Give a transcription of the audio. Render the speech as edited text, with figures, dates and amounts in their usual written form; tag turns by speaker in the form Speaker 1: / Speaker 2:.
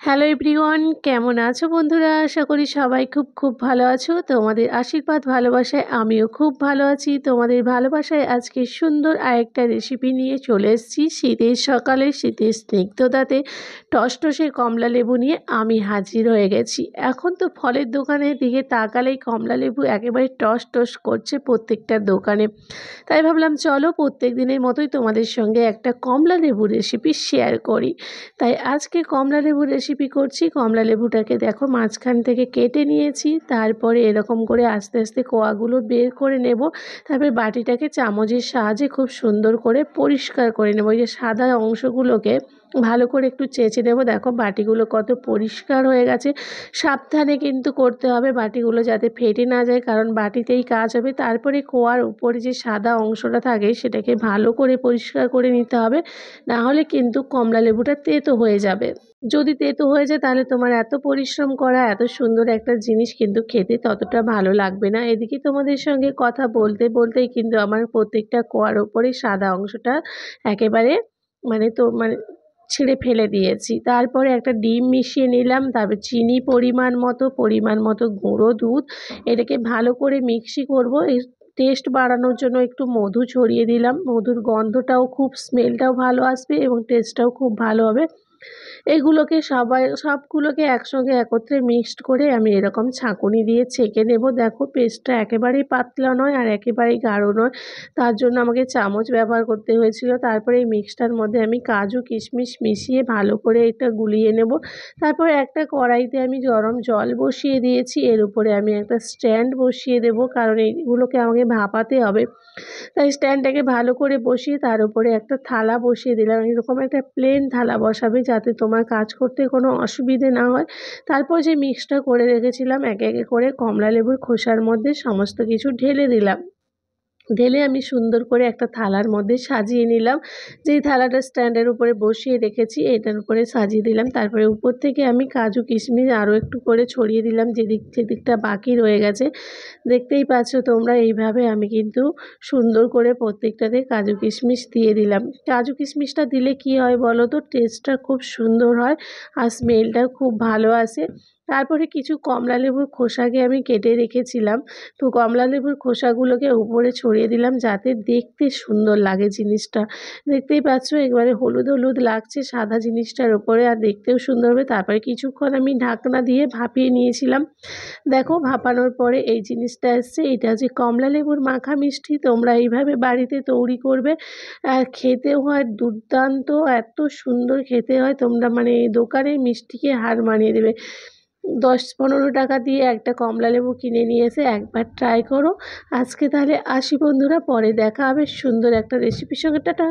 Speaker 1: Hello everyone, কেমন আছো বন্ধুরা? আশা করি সবাই খুব খুব ভালো আছো। তোমাদের আশীর্বাদ ভালোবাসায় আমিও খুব ভালো আছি। তোমাদের ভালোবাসায় আজকে সুন্দর আরেকটা রেসিপি নিয়ে চলে এসেছি। শীতের সকালে শীতের স্নিগ্ধতাতে টসটসে কমলা লেবু নিয়ে আমি হাজির হয়ে গেছি। এখন তো ফলের দোকানের দিকে তাকালেই কমলা লেবু একেবারে টস টস করছে প্রত্যেকটা দোকানে। তাই ভাবলাম চলো প্রত্যেক দিনের মতোই তোমাদের সঙ্গে একটা কমলা লেবু রেসিপি শেয়ার করি। তাই আজকে কমলা লেবুর রেসিপি করছি। কমলা লেবুটাকে দেখো মাঝখান থেকে কেটে নিয়েছি, তারপরে এরকম করে আস্তে আস্তে কোয়াগুলো বের করে নেব। তারপরে বাটিটাকে চামচের সাহায্যে খুব সুন্দর করে পরিষ্কার করে নেব। ওই যে সাদা অংশগুলোকে ভালো করে একটু চেঁচে নেব। দেখো বাটিগুলো কত পরিষ্কার হয়ে গেছে। সাবধানে কিন্তু করতে হবে বাটিগুলো যাতে ফেটে না যায়, কারণ বাটিতেই কাজ হবে। তারপরে কোয়ার উপরে যে সাদা অংশটা থাকে সেটাকে ভালো করে পরিষ্কার করে নিতে হবে, না হলে কিন্তু কমলা লেবুটা তেতো হয়ে যাবে। যদি তেতো হয়ে যায় তাহলে তোমার এত পরিশ্রম করা এত সুন্দর একটা জিনিস কিন্তু খেতে ততটা ভালো লাগবে না। এদিকে তোমাদের সঙ্গে কথা বলতে বলতেই কিন্তু আমার প্রত্যেকটা কোয়ার ওপরে সাদা অংশটা একেবারে মানে ছিঁড়ে ফেলে দিয়েছি। তারপরে একটা ডিম মিশিয়ে নিলাম, তারপর চিনি পরিমাণ মতো গুঁড়ো দুধ, এটাকে ভালো করে মিক্সি করব। এই টেস্ট বাড়ানোর জন্য একটু মধু ছড়িয়ে দিলাম। মধুর গন্ধটাও স্মেলটাও ভালো আসবে এবং টেস্টটাও খুব ভালো হবে। এগুলোকে সবগুলোকে একসঙ্গে একত্রে মিক্সড করে আমি এরকম ছাঁকুনি দিয়ে ছেঁকে নেব। দেখো পেস্টটা একেবারেই পাতলা নয় আর একেবারেই গাঢ় নয়, তার জন্য আমাকে চামচ ব্যবহার করতে হয়েছিল। তারপরে এই মিক্সটার মধ্যে আমি কাজু কিশমিশ মিশিয়ে ভালো করে এটা গুলিয়ে নেব। তারপরে একটা কড়াইতে আমি গরম জল বসিয়ে দিয়েছি, এর উপরে আমি একটা স্ট্যান্ড বসিয়ে দেব, কারণ এইগুলোকে আমাকে ভাপাতে হবে। তাই স্ট্যান্ডটাকে ভালো করে বসিয়ে তার উপরে একটা থালা বসিয়ে দিলাম। এরকম একটা প্লেন থালা বসাবে যাতে তোমার কাজ করতে কোনো অসুবিধে না হয়। তারপর যে মিক্সটা করে রেখেছিলাম একে একে করে কমলা লেবুর খোসার মধ্যে সমস্ত কিছু ঢেলে দিলাম। ঢেলে আমি সুন্দর করে একটা থালার মধ্যে সাজিয়ে নিলাম। যেই থালাটা স্ট্যান্ডের উপরে বসিয়ে রেখেছি এটার উপরে সাজিয়ে দিলাম। তারপরে উপর থেকে আমি কাজু কিশমিশ আরও একটু করে ছড়িয়ে দিলাম যেদিকটা বাকি রয়ে গেছে। দেখতেই পাচ্ছ তোমরা, এইভাবে আমি কিন্তু সুন্দর করে প্রত্যেকটাতে কাজু কিশমিশ দিয়ে দিলাম। কাজু কিশমিশটা দিলে কি হয় বলো তো, টেস্টটা খুব সুন্দর হয় আর স্মেলটাও খুব ভালো আসে। তারপরে কিছু কমলা লেবুর খোসাকে আমি কেটে রেখেছিলাম, তো কমলা লেবুর খোসাগুলোকে উপরে ছড়িয়ে দিলাম যাতে দেখতে সুন্দর লাগে জিনিসটা। দেখতেই পাচ্ছ একেবারে হলুদ হলুদ লাগছে সাদা জিনিসটার ওপরে, আর দেখতেও সুন্দর হবে। তারপরে কিছুক্ষণ আমি ঢাকনা দিয়ে ভাপিয়ে নিয়েছিলাম। দেখো ভাপানোর পরে এই জিনিসটা এসছে। এটা হচ্ছে কমলা লেবুর মাখা মিষ্টি। তোমরা এইভাবে বাড়িতে তৈরি করবে, আর খেতেও হয় দুর্দান্ত, এত সুন্দর খেতে হয়। তোমরা দোকানের মিষ্টিকে হার মানিয়ে দেবে। 10-15 টাকা দিয়ে একটা কমলা লেবু কিনে নিয়ে এসে একবার ট্রাই করো। আজকে তাহলে আসি বন্ধুরা, পরে দেখা হবে সুন্দর একটা রেসিপির সঙ্গে। টাটা।